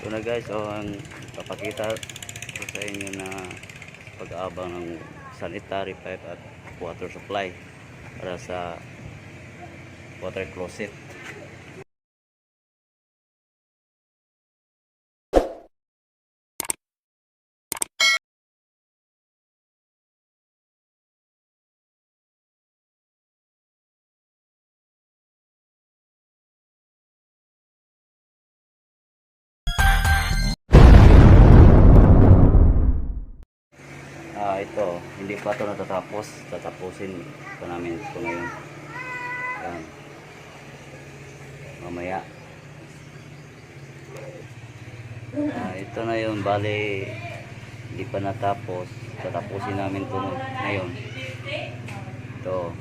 na guys, ang papakita ko sa inyo na pag-aabang ng sanitary pipe at water supply para sa water closet. Ito, hindi pa ito natatapos. Tatapusin pa namin ito ngayon. Yan. Mamaya. Ito na yun. Bali, hindi pa natapos. Tatapusin namin ito ngayon. Ito.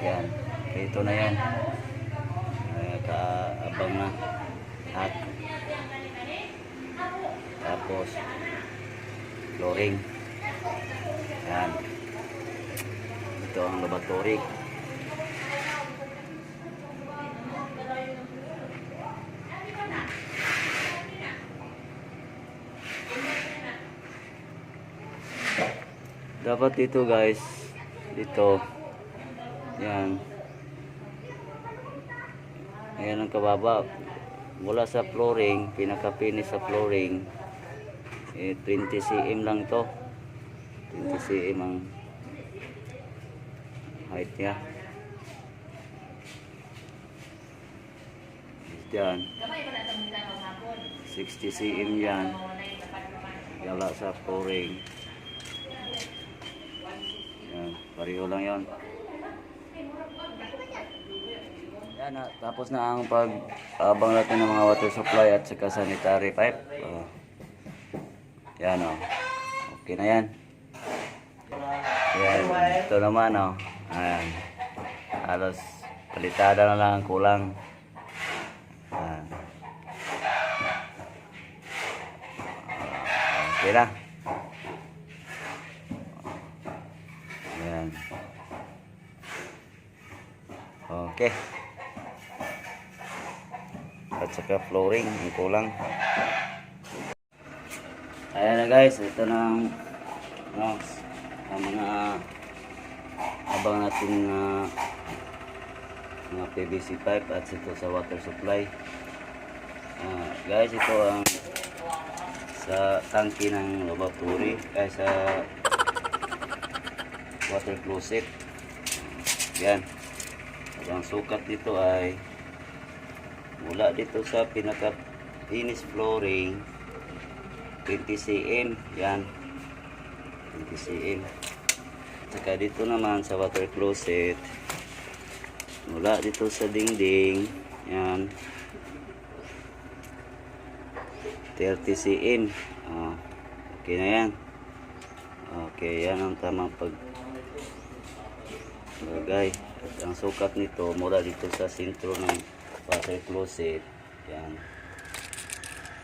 Yan. Ito na yan. Kaabang na. At tapos flooring. Yan. Ito ang laboratory. Dapat dito guys, dito. Yan. Ayan ang kababa. Mula sa flooring, pinaka-finish sa flooring, 20 cm lang to. 20 cm ang height niya. Diyan 60 cm yan. Gala sa flooring. Yan, pareho lang yan. Yan na, tapos na ang pag-abang natin ng mga water supply at saka sanitary pipe. Yan o. Okay na yan. Yan, ito naman o. Ayan. Halos palitada na lang ang kulang. Ayan. Okay na. Ayan. Okay. At saka flooring ang kulang. Ayan na guys, ito na ang mga abang natin na mga PVC pipe at ito sa water supply. Guys, ito ang sa tangke ng laboratory ay sa water closet. Yan. Ang sukat dito ay mula dito sa pinaka finish flooring 20 cm. Yan, 20 cm. Saka dito naman sa water closet, mula dito sa dingding, yan, 30 cm. Okay na yan. Okay, yan ang tamang paglagay. At ang sukat nito mula dito sa sentro ng water closet, yan,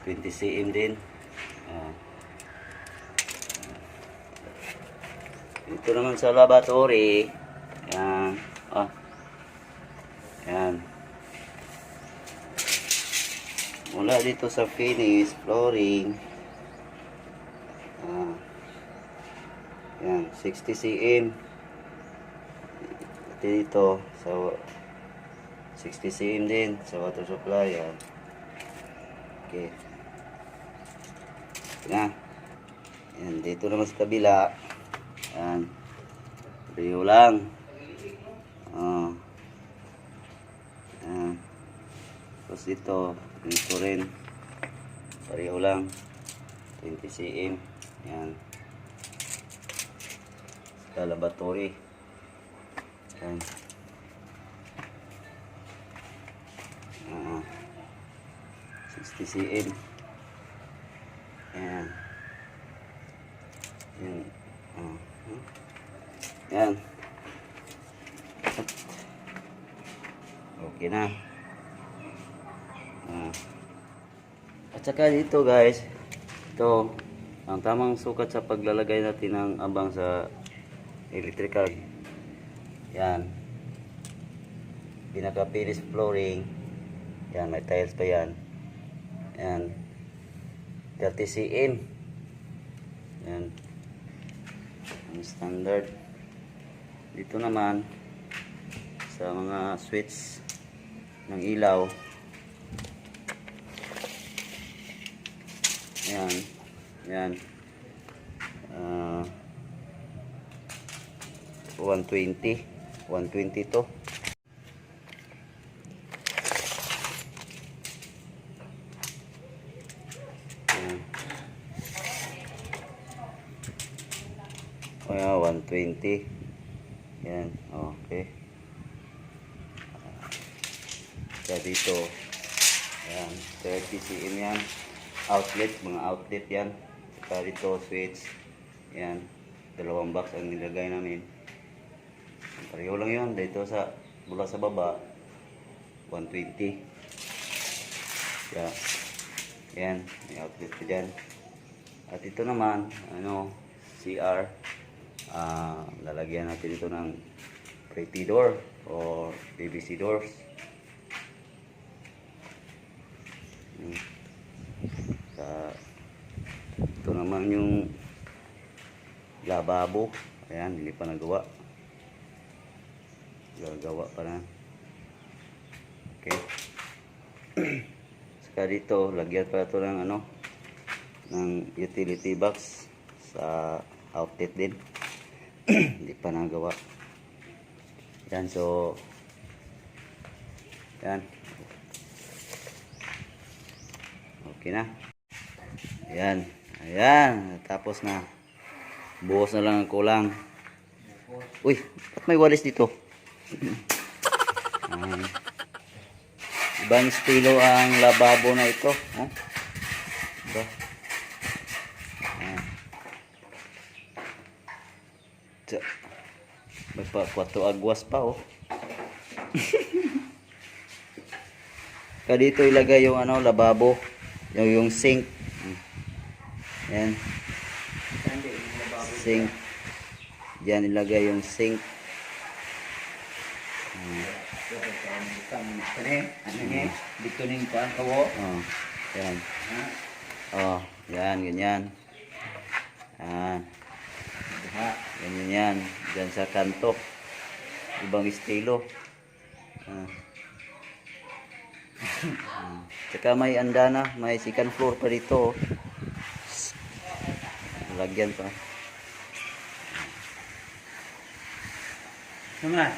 20 cm din. Ito naman sa laboratory, yan, yan, mula dito sa finish flooring, yan, 60 cm. Dito sa 60 cm din sa water supply. Yan. Okay na. Yan, dito naman sa kabila, yan, pareho lang. Yan. Tapos dito rin pareho lang, 20 cm. Yan, sa laboratory. Yan. 60 cm. Yan. Yan. Yan. Okay na. At saka dito guys, ito ang tamang sukat sa paglalagay natin ng abang sa electrical. Yan, pinaka finish flooring. Yan, may tiles pa yan. Yan, 30 cm. Yan. Ang standard. Dito naman sa mga switch ng ilaw. Yan. Yan. 120. 120 to. Yan. Kaya 120. Yan. Okay. Kaya dito. Yan. 30 cm yan. Outlet. Mga outlet yan. Saka dito switch. Yan. Dalawang box ang nilagay namin. Pareho lang yun. Dito sa mula sa baba 120. Yeah. Yan. May outlet ko dyan. At ito naman CR. Lalagyan natin ito ng pretty door or PVC doors. Ito naman yung lababo. Ayan, hindi pa nagawa. Gagawa pa na. Okay. Saka dito, lagyan pa ito ng ng utility box sa outlet din. Hindi pa nagawa. Yan, so yan. Okay na. Ayan. Ayan. Tapos na. Buhos na lang ang kulang. Uy, ba't may walis dito? Ibang estilo ang lababo na ito. Oh. Diba? May pa 4 agwas pa oh. Kaya dito ilagay yung lababo, yung sink. Yan. Sink. Diyan ilagay yung sink. Dito ning kuan kawo. Yan. Yan, ganyan. Ganyan yan. Diyan sa kanto. Ibang estilo. Tsaka may andana, may second floor pa dito. Lagyan pa. Naman.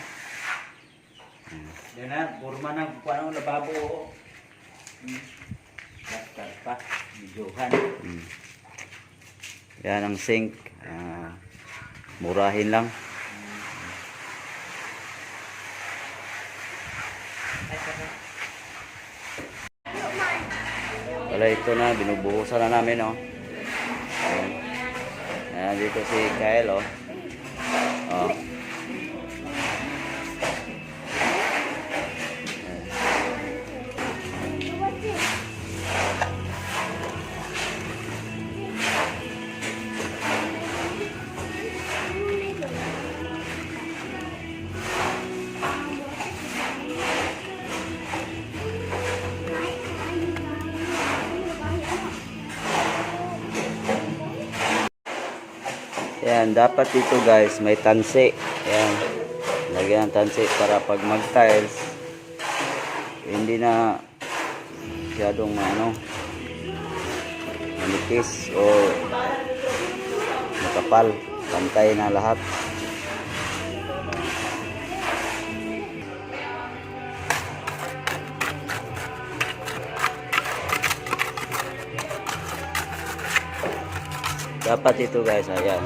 Yan na, burma na kuan ang lababo. Bastar pa, videohan. Yan ang sink. Murahin lang. Wala, ito na, binubuhusan na namin Ayan, dito si Kyle Yan, dapat dito guys, may tansi. Yan. Lagyan ng tansi para pag mag-tiles, hindi na masyadong manipis o makapal. Pantay na lahat. Dapat ito guys, ayan.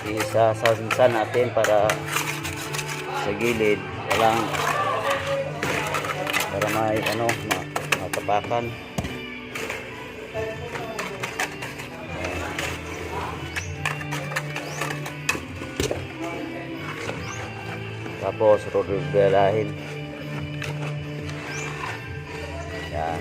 Isa natin para sa gilid, walang para may matapakan. Tapos rodobelahin. Yan.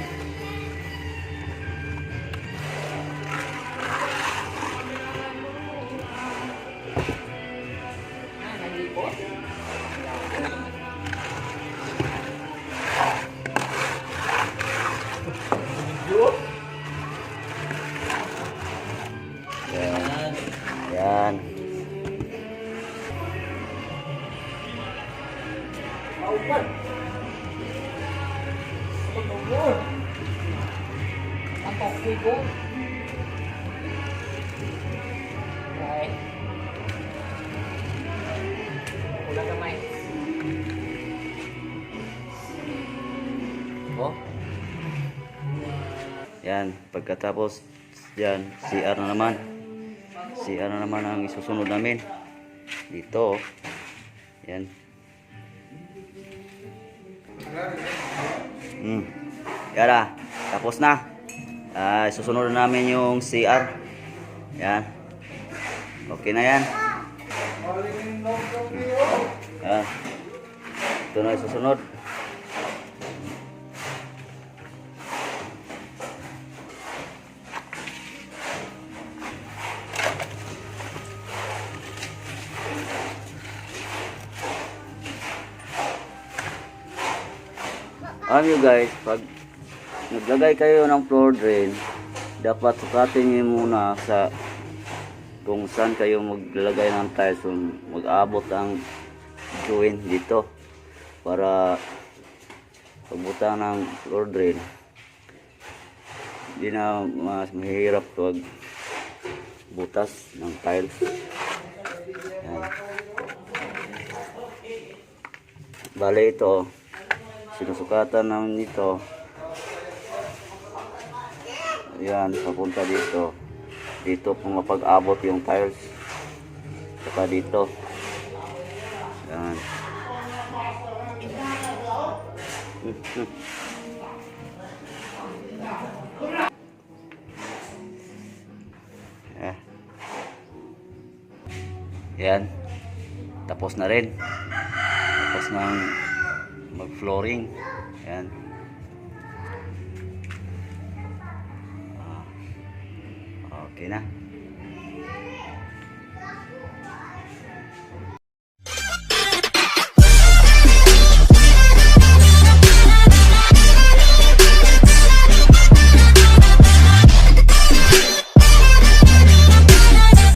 Sibo. Right. Wala kamay. Oh. Yan, pagkatapos yan, CR na naman. CR na naman ang isusunod namin. Dito. Yan. Yara, tapos na. Susunod na namin yung CR. Yan. Okay na yan. Yan. Ito na yung susunod. Alam nyo guys, pag naglagay kayo ng floor drain, dapat sukatin nyo muna sa kung saan kayo maglalagay ng tiles, mag-abot ang joint dito para pagbuta ng floor drain hindi na mas mahirap pag butas ng tiles. Yan. Bale ito sinusukatan namin dito. Ayan, papunta dito. Dito kung mapag-abot yung tiles. Saka dito. Ayan. Ayan. Tapos na rin. Tapos ng mag-flooring. Ayan. Okay na.